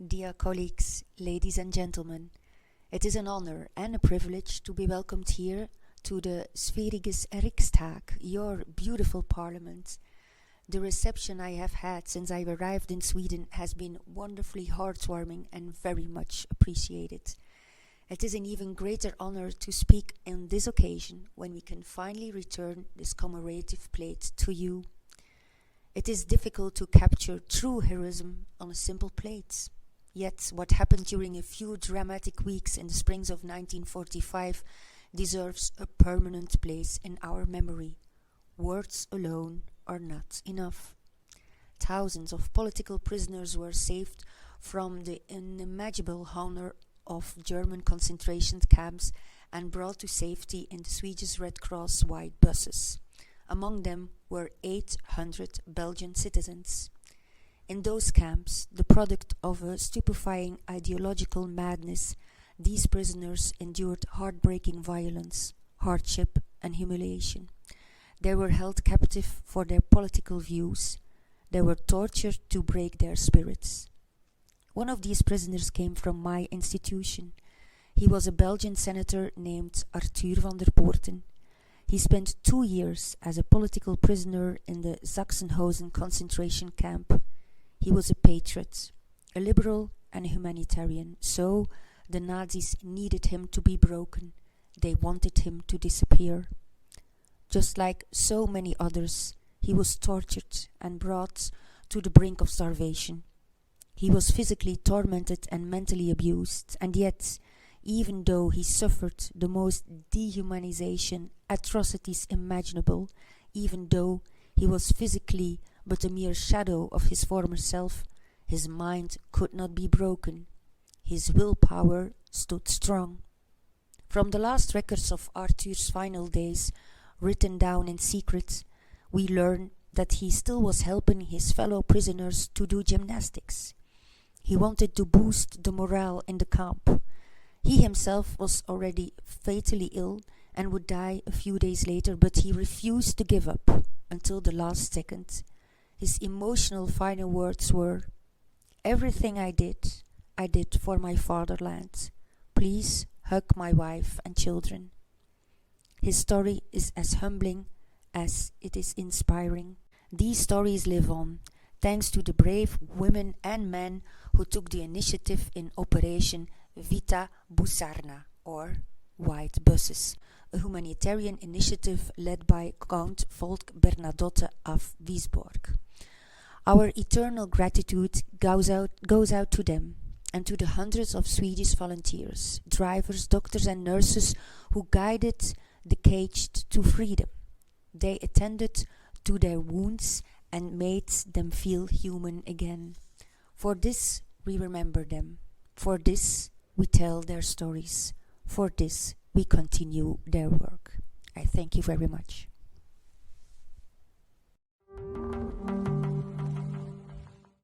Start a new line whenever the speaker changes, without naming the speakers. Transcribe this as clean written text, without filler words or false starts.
Dear colleagues, ladies and gentlemen, it is an honor and a privilege to be welcomed here to the Zweedse Rijksdag, your beautiful parliament. The reception I have had since I arrived in Sweden has been wonderfully heartwarming and very much appreciated. It is an even greater honor to speak on this occasion when we can finally return this commemorative plate to you. It is difficult to capture true heroism on a simple plate. Yet what happened during a few dramatic weeks in the springs of 1945 deserves a permanent place in our memory. Words alone are not enough. Thousands of political prisoners were saved from the unimaginable horror of German concentration camps and brought to safety in the Swedish Red Cross white buses. Among them were 800 Belgian citizens. In those camps, the product of a stupefying ideological madness, these prisoners endured heartbreaking violence, hardship and humiliation. They were held captive for their political views. They were tortured to break their spirits. One of these prisoners came from my institution. He was a Belgian senator named Arthur van der Poorten. He spent 2 years as a political prisoner in the Sachsenhausen concentration camp. He was a patriot, a liberal and a humanitarian, so the Nazis needed him to be broken. They wanted him to disappear. Just like so many others, he was tortured and brought to the brink of starvation. He was physically tormented and mentally abused, and yet, even though he suffered the most dehumanization, atrocities imaginable, even though he was physically but a mere shadow of his former self, his mind could not be broken. His willpower stood strong. From the last records of Arthur's final days, written down in secret, we learn that he still was helping his fellow prisoners to do gymnastics. He wanted to boost the morale in the camp. He himself was already fatally ill and would die a few days later, but he refused to give up until the last second. His emotional final words were, "Everything I did for my fatherland. Please hug my wife and children." His story is as humbling as it is inspiring. These stories live on, thanks to the brave women and men who took the initiative in Operation Witte or White Buses, a humanitarian initiative led by Count Volk Bernadotte of Wiesborg. Our eternal gratitude goes out to them and to the hundreds of Swedish volunteers, drivers, doctors and nurses who guided the caged to freedom. They attended to their wounds and made them feel human again. For this we remember them. For this we tell their stories. For this we continue their work. I thank you very much.